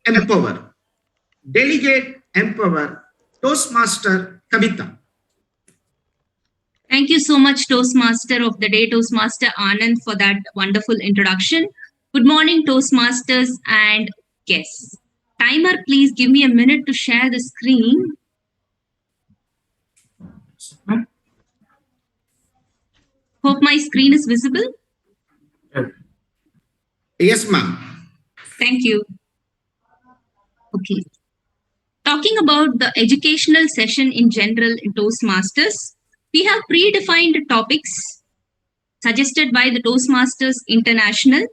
empower. Delegate, empower. Toastmaster, Kavita. Thank you so much, Toastmaster of the Day, Toastmaster Anand, for that wonderful introduction. Good morning, Toastmasters and guests. Timer, please give me a minute to share the screen. Hope my screen is visible. Yes, ma'am. Thank you. Okay. Talking about the educational session in general in Toastmasters, we have predefined topics suggested by the Toastmasters International.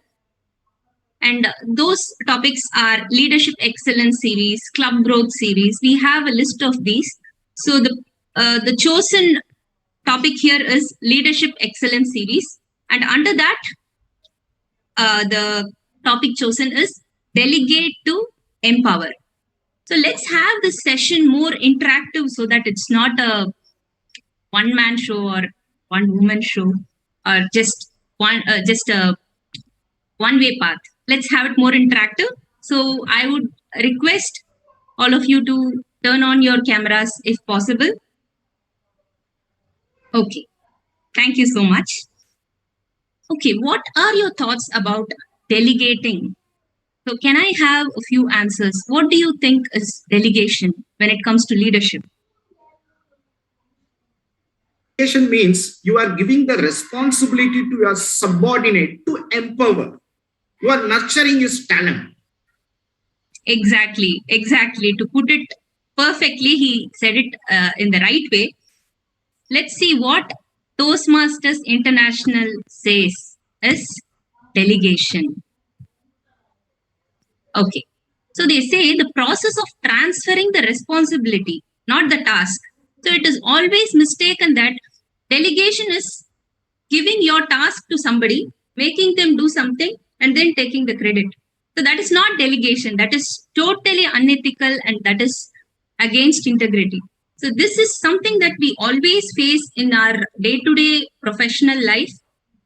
And those topics are Leadership Excellence series, Club Growth series. We have a list of these. So the chosen topic here is Leadership Excellence series. And under that, the topic chosen is Delegate to Empower. So let's have this session more interactive so that it's not a one-man show or one-woman show or just a one-way path. Let's have it more interactive. So I would request all of you to turn on your cameras if possible. Okay. Thank you so much. Okay, what are your thoughts about delegating? So can I have a few answers? What do you think is delegation when it comes to leadership? Delegation means you are giving the responsibility to your subordinate to empower. You are nurturing his talent. Exactly. To put it perfectly, he said it in the right way. Let's see what Toastmasters International says is delegation. Okay. So they say the process of transferring the responsibility, not the task. So it is always mistaken that delegation is giving your task to somebody, making them do something, and then taking the credit. So that is not delegation. That is totally unethical and that is against integrity. So this is something that we always face in our day-to-day professional life,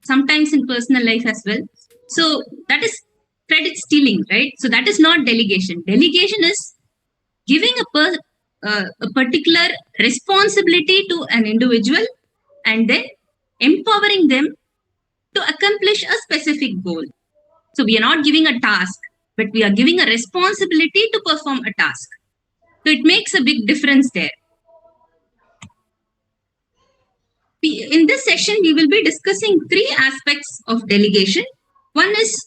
sometimes in personal life as well. So that is credit stealing, right? So that is not delegation. Delegation is giving a particular responsibility to an individual and then empowering them to accomplish a specific goal. So we are not giving a task, but we are giving a responsibility to perform a task. So it makes a big difference there. In this session, we will be discussing 3 aspects of delegation. One is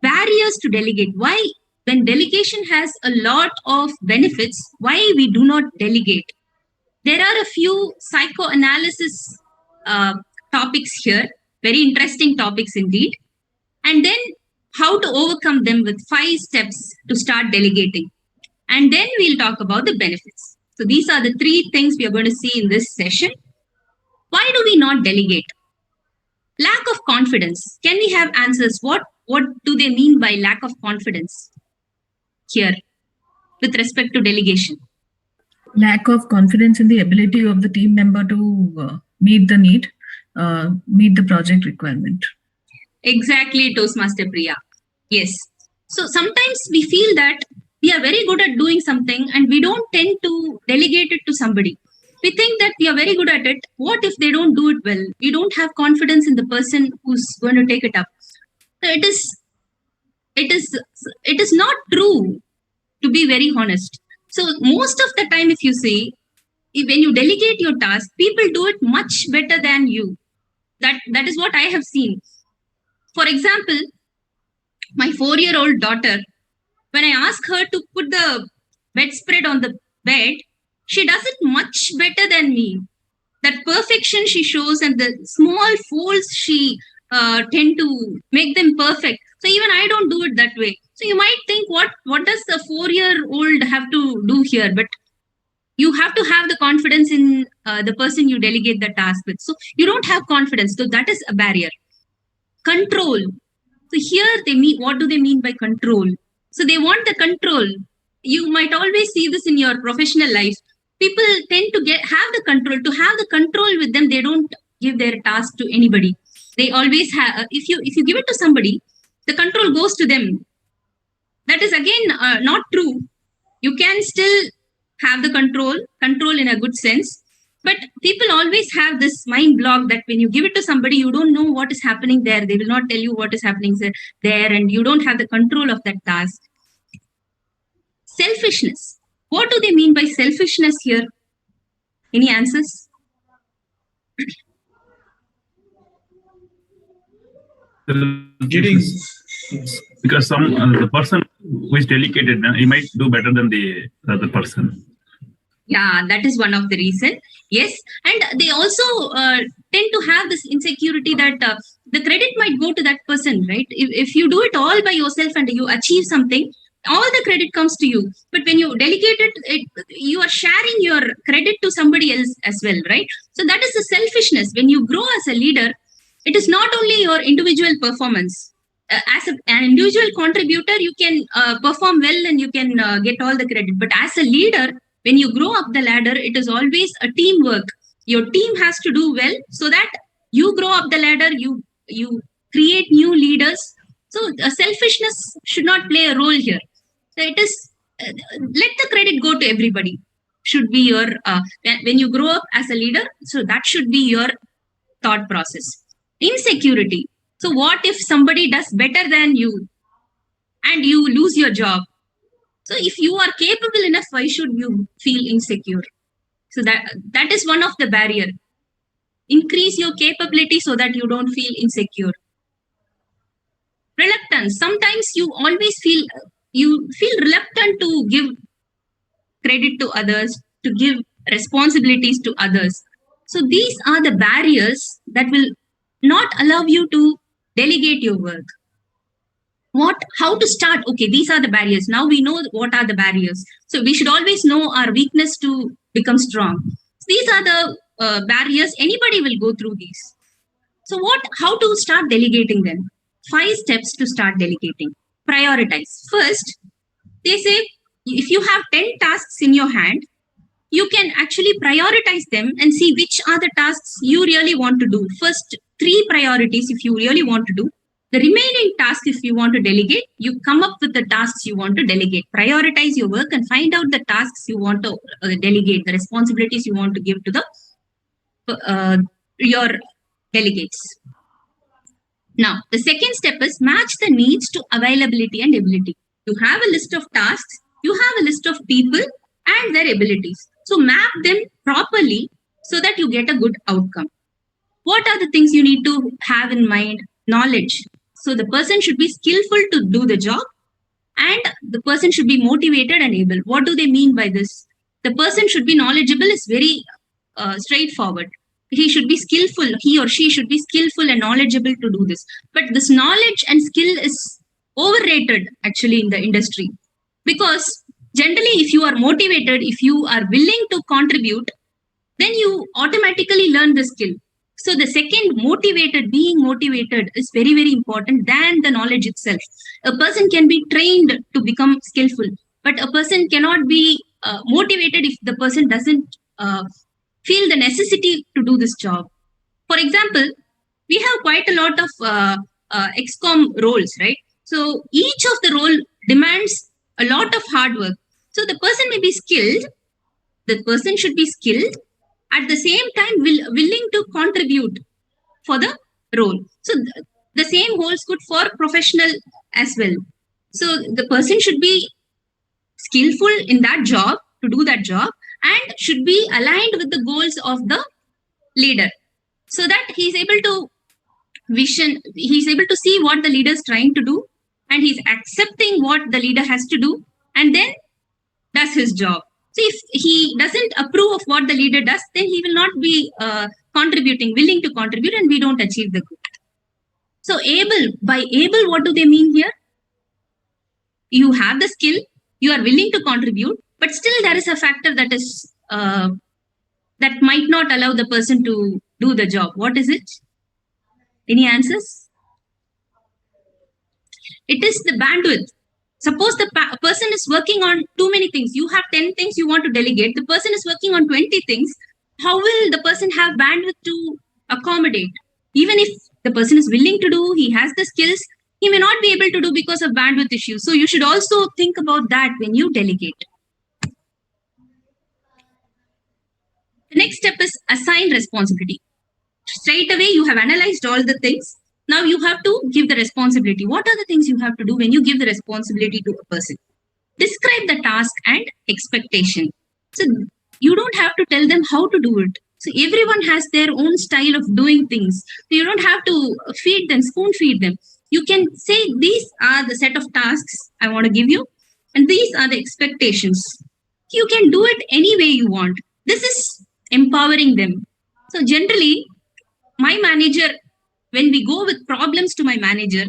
barriers to delegate. Why, when delegation has a lot of benefits, why we do not delegate? There are a few psychoanalysis topics here, very interesting topics indeed. And then how to overcome them with 5 steps to start delegating. And then we'll talk about the benefits. So these are the 3 things we are going to see in this session. Why do we not delegate? Lack of confidence. Can we have answers? What do they mean by lack of confidence here with respect to delegation? Lack of confidence in the ability of the team member to meet the need, meet the project requirement. Exactly, Toastmaster Priya. Yes. So sometimes we feel that we are very good at doing something and we don't tend to delegate it to somebody. We think that we are very good at it. What if they don't do it well? We don't have confidence in the person who's going to take it up. So it is not true, to be very honest. So most of the time, if you see, when you delegate your task, people do it much better than you. That is what I have seen. For example, my 4-year-old daughter, when I ask her to put the bedspread on the bed, she does it much better than me. That perfection she shows and the small folds she tend to make them perfect. So even I don't do it that way. So you might think, what does a 4-year-old have to do here? But you have to have the confidence in the person you delegate the task with. So you don't have confidence. So that is a barrier. Control. So here they mean, what do they mean by control? So they want the control. You might always see this in your professional life. People tend to have the control. To have the control with them, they don't give their task to anybody. They always have. If you give it to somebody, the control goes to them. That is again not true. You can still have the control in a good sense. But people always have this mind block that when you give it to somebody, you don't know what is happening there. They will not tell you what is happening there, and you don't have the control of that task. Selfishness. What do they mean by selfishness here? Any answers? Because the person who is delegated, he might do better than the other person. Yeah, that is one of the reason. Yes, and they also tend to have this insecurity that the credit might go to that person, right? If you do it all by yourself and you achieve something, all the credit comes to you. But when you delegate it, you are sharing your credit to somebody else as well, right? So that is the selfishness. When you grow as a leader, it is not only your individual performance. As an individual contributor, you can perform well and you can get all the credit. But as a leader, when you grow up the ladder, it is always a teamwork. Your team has to do well so that you grow up the ladder, you create new leaders. So selfishness should not play a role here. So it is, let the credit go to everybody. Should be your, when you grow up as a leader, so that should be your thought process. Insecurity. So what if somebody does better than you and you lose your job? So if you are capable enough, why should you feel insecure? So that is one of the barrier. Increase your capability so that you don't feel insecure. Reluctance. Sometimes you always feel reluctant to give credit to others, to give responsibilities to others. So these are the barriers that will not allow you to delegate your work. How to start? Okay, these are the barriers. Now we know what are the barriers. So we should always know our weakness to become strong. These are the barriers. Anybody will go through these. So how to start delegating then? 5 steps to start delegating. Prioritize. First, they say if you have 10 tasks in your hand, you can actually prioritize them and see which are the tasks you really want to do. First 3 priorities if you really want to do. The remaining task, if you want to delegate, you come up with the tasks you want to delegate. Prioritize your work and find out the tasks you want to delegate, the responsibilities you want to give to your delegates. Now, the second step is match the needs to availability and ability. You have a list of tasks, you have a list of people and their abilities. So map them properly so that you get a good outcome. What are the things you need to have in mind? Knowledge. So the person should be skillful to do the job and the person should be motivated and able. What do they mean by this? The person should be knowledgeable is very straightforward. He should be skillful. He or she should be skillful and knowledgeable to do this. But this knowledge and skill is overrated actually in the industry. Because generally, if you are motivated, if you are willing to contribute, then you automatically learn the skill. So the second, being motivated is very, very important than the knowledge itself. A person can be trained to become skillful, but a person cannot be motivated if the person doesn't feel the necessity to do this job. For example, we have quite a lot of XCOM roles, right? So each of the role demands a lot of hard work. So the person may be skilled, the person should be skilled, at the same time willing to contribute for the role. So the same holds good for professional as well. So the person should be skillful in that job, to do that job, and should be aligned with the goals of the leader, so that he's able to he's able to see what the leader is trying to do, and he's accepting what the leader has to do, and then does his job. So if he doesn't approve of what the leader does, then he will not be willing to contribute, and we don't achieve the goal. So by able, what do they mean here? You have the skill, you are willing to contribute, but still there is a factor that is that might not allow the person to do the job. What is it? Any answers? It is the bandwidth. Suppose the person is working on too many things. You have 10 things you want to delegate. The person is working on 20 things. How will the person have bandwidth to accommodate? Even if the person is willing to do, he has the skills, he may not be able to do because of bandwidth issues. So you should also think about that when you delegate. The next step is assign responsibility. Straight away, you have analyzed all the things. Now you have to give the responsibility. What are the things you have to do when you give the responsibility to a person? Describe the task and expectation. So you don't have to tell them how to do it. So everyone has their own style of doing things. So you don't have to feed them, spoon feed them. You can say, these are the set of tasks I want to give you, and these are the expectations. You can do it any way you want. This is empowering them. So generally, my manager, when we go with problems to my manager,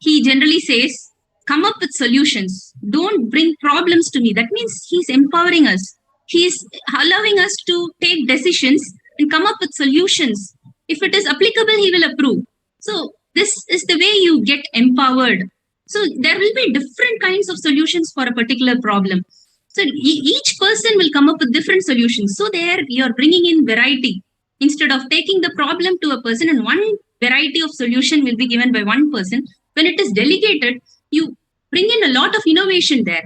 he generally says, come up with solutions. Don't bring problems to me. That means he's empowering us. He's allowing us to take decisions and come up with solutions. If it is applicable, he will approve. So this is the way you get empowered. So there will be different kinds of solutions for a particular problem. So each person will come up with different solutions. So there you're bringing in variety. Instead of taking the problem to a person and one variety of solution will be given by one person, when it is delegated, you bring in a lot of innovation there.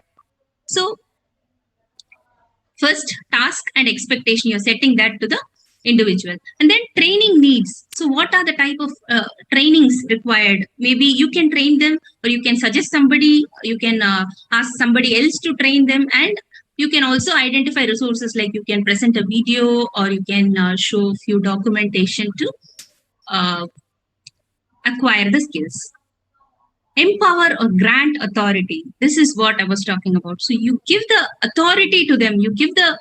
So first, task and expectation, you're setting that to the individual. And then training needs. So what are the type of trainings required? Maybe you can train them, or you can suggest somebody, you can ask somebody else to train them, and you can also identify resources, like you can present a video, or you can show few documentation to acquire the skills. Empower or grant authority. This is what I was talking about. So you give the authority to them, you give the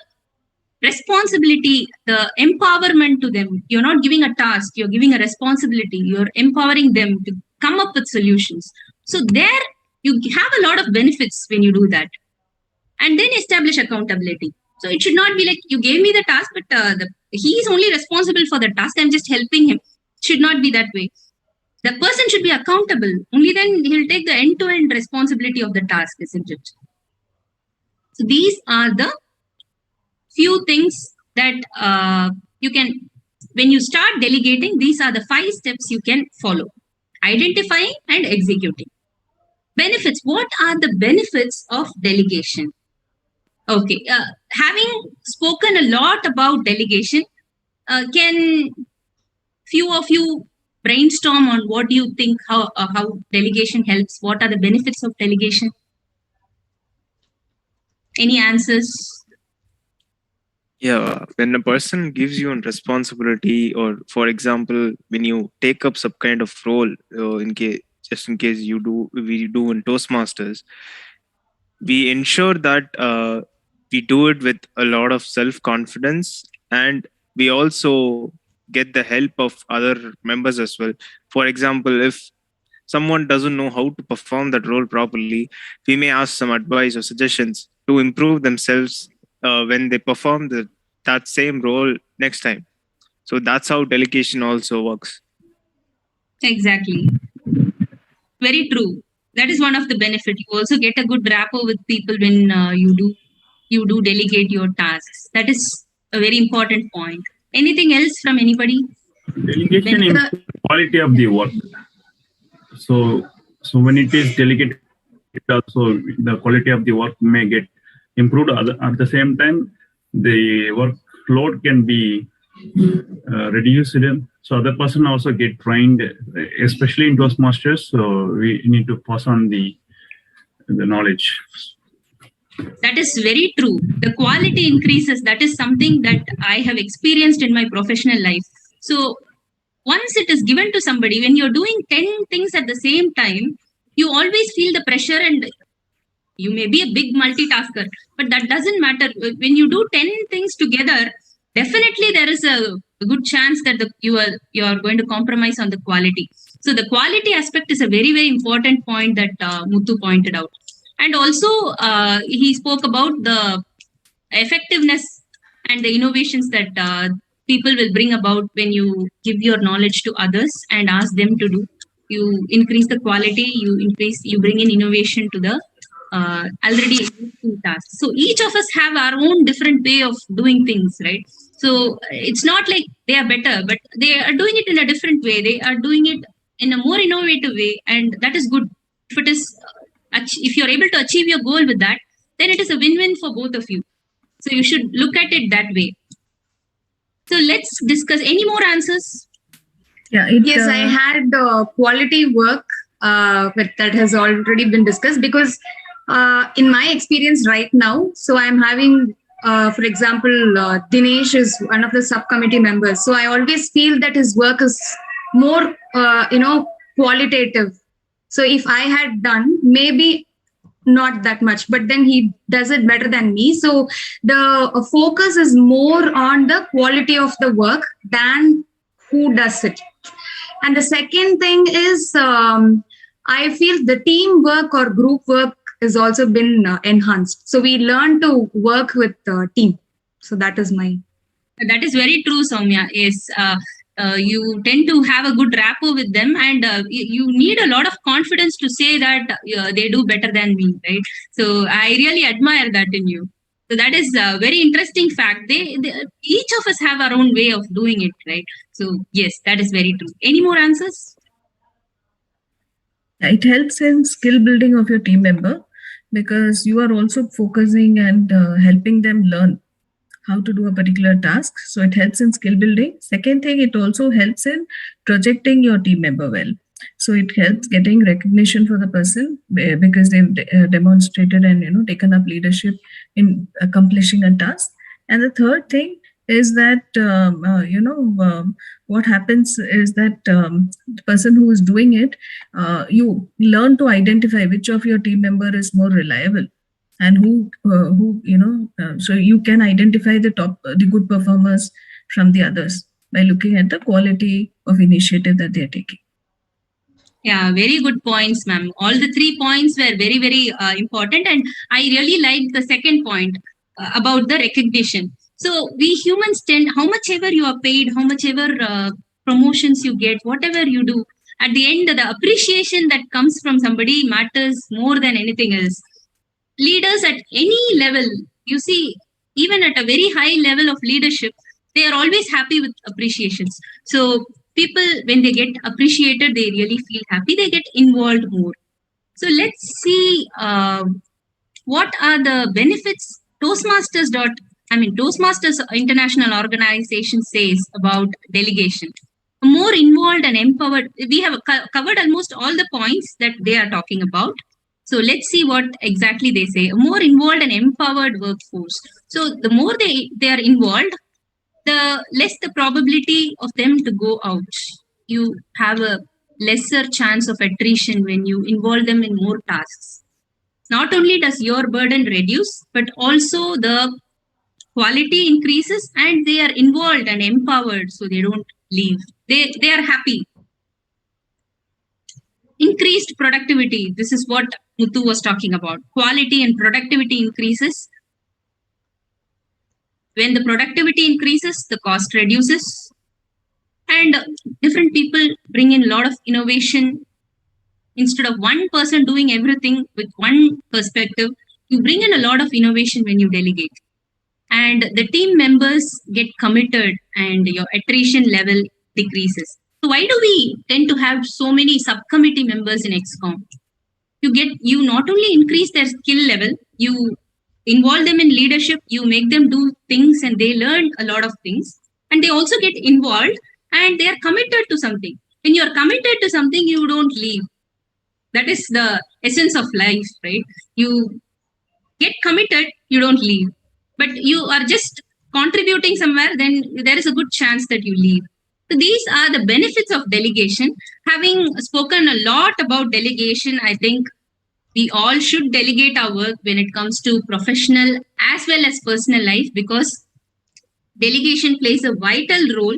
responsibility, the empowerment to them. You're not giving a task, you're giving a responsibility. You're empowering them to come up with solutions. So there you have a lot of benefits when you do that. And then establish accountability. So it should not be like, you gave me the task, but he is only responsible for the task. I'm just helping him. It should not be that way. The person should be accountable. Only then he'll take the end-to-end responsibility of the task, isn't it? So these are the few things that you can, when you start delegating, these are the 5 steps you can follow. Identifying and executing. Benefits. What are the benefits of delegation? Okay. Having spoken a lot about delegation, can few of you brainstorm on what do you think, how delegation helps? What are the benefits of delegation? Any answers? Yeah, when a person gives you a responsibility, or for example, when you take up some kind of role, in case we do in Toastmasters, we ensure that we do it with a lot of self-confidence, and we also get the help of other members as well. For example, if someone doesn't know how to perform that role properly, we may ask some advice or suggestions to improve themselves when they perform that same role next time. So that's how delegation also works. Exactly. Very true. That is one of the benefits. You also get a good rapport with people when you do delegate your tasks. That is a very important point. Anything else from anybody? Delegation improves quality of the work. So when it is delegated, also the quality of the work may get improved. At the same time, the workload can be reduced. So other person also get trained, especially in Toastmasters. So we need to pass on the knowledge. That is very true. The quality increases. That is something that I have experienced in my professional life. So once it is given to somebody, when you're doing 10 things at the same time, you always feel the pressure, and you may be a big multitasker, but that doesn't matter. When you do 10 things together, definitely there is a good chance that you are going to compromise on the quality. So the quality aspect is a very, very important point that Muthu pointed out. And also he spoke about the effectiveness and the innovations that people will bring about when you give your knowledge to others and ask them to do. You increase the quality, you bring in innovation to the already existing tasks. So each of us have our own different way of doing things, right? So it's not like they are better, but they are doing it in a different way. They are doing it in a more innovative way, and that is good. If it is, if you're able to achieve your goal with that, then it is a win-win for both of you. So you should look at it that way. So let's discuss. Any more answers? Yeah. Yes, I had quality work but that has already been discussed, because in my experience right now, so I'm having, for example, Dinesh is one of the subcommittee members. So I always feel that his work is more, qualitative. So if I had done, maybe not that much, but then he does it better than me. So the focus is more on the quality of the work than who does it. And the second thing is, I feel the teamwork or group work has also been enhanced. So we learn to work with team. So that is my. That is very true, Soumya. Yes, you tend to have a good rapport with them, and you need a lot of confidence to say that they do better than me, right? So I really admire that in you. So that is a very interesting fact. They each of us have our own way of doing it, right? So yes, that is very true. Any more answers? It helps in skill building of your team member, because you are also focusing and helping them learn how to do a particular task. So it helps in skill building. Second thing, it also helps in projecting your team member well. So it helps getting recognition for the person because they've demonstrated and taken up leadership in accomplishing a task. And the third thing is that what happens is that the person who is doing it, you learn to identify which of your team member is more reliable, and who so you can identify the good performers from the others by looking at the quality of initiative that they are taking. Yeah, very good points, ma'am. All the 3 points were very, very important. And I really liked the second point about the recognition. So we humans tend, how much ever you are paid, how much ever promotions you get, whatever you do, at the end, the appreciation that comes from somebody matters more than anything else. Leaders at any level, you see, even at a very high level of leadership, they are always happy with appreciations. So people, when they get appreciated, they really feel happy, they get involved more. So let's see what are the benefits Toastmasters International Organization says about delegation. More involved and empowered. We have covered almost all the points that they are talking about. So let's see what exactly they say. A more involved and empowered workforce. So the more they are involved, the less the probability of them to go out. You have a lesser chance of attrition when you involve them in more tasks. Not only does your burden reduce, but also the quality increases, and they are involved and empowered, so they don't leave. They are happy. Increased productivity. This is what Muthu was talking about. Quality and productivity increases. When the productivity increases, the cost reduces. And different people bring in a lot of innovation. Instead of one person doing everything with one perspective, you bring in a lot of innovation when you delegate. And the team members get committed and your attrition level decreases. So why do we tend to have so many subcommittee members in XCOM? You not only increase their skill level, you involve them in leadership, you make them do things and they learn a lot of things, and they also get involved and they are committed to something. When you are committed to something, you don't leave. That is the essence of life, right? You get committed, you don't leave. But you are just contributing somewhere, then there is a good chance that you leave. So these are the benefits of delegation. Having spoken a lot about delegation, I think we all should delegate our work when it comes to professional as well as personal life, because delegation plays a vital role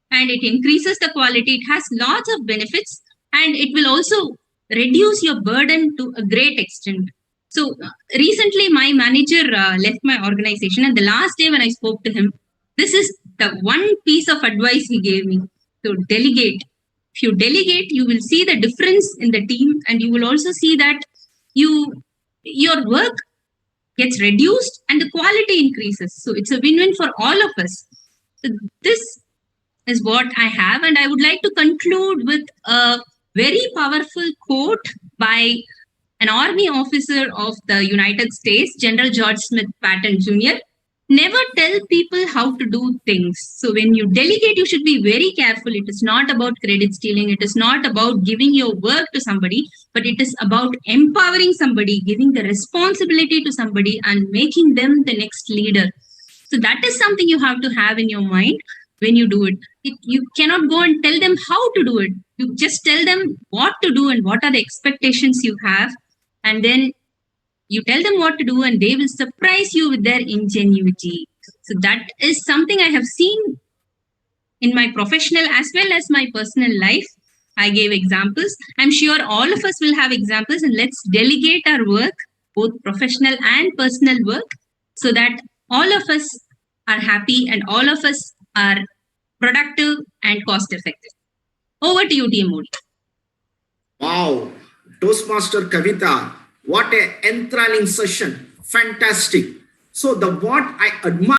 and it increases the quality. It has lots of benefits and it will also reduce your burden to a great extent. So recently my manager left my organization, and the last day when I spoke to him, this is the one piece of advice he gave me: to delegate. If you delegate, you will see the difference in the team, and you will also see that your work gets reduced and the quality increases. So it's a win-win for all of us. So this is what I have, and I would like to conclude with a very powerful quote by an army officer of the United States, General George Smith Patton Jr. Never tell people how to do things. So when you delegate, you should be very careful. It is not about credit stealing. It is not about giving your work to somebody, but it is about empowering somebody, giving the responsibility to somebody and making them the next leader. So that is something you have to have in your mind when you do it. You cannot go and tell them how to do it. You just tell them what to do and what are the expectations you have. And then you tell them what to do and they will surprise you with their ingenuity. So that is something I have seen in my professional as well as my personal life. I gave examples. I'm sure all of us will have examples, and let's delegate our work, both professional and personal work, so that all of us are happy and all of us are productive and cost effective. Over to you, Team Modi. Wow, Toastmaster Kavita, what a enthralling session. Fantastic. So the what I admire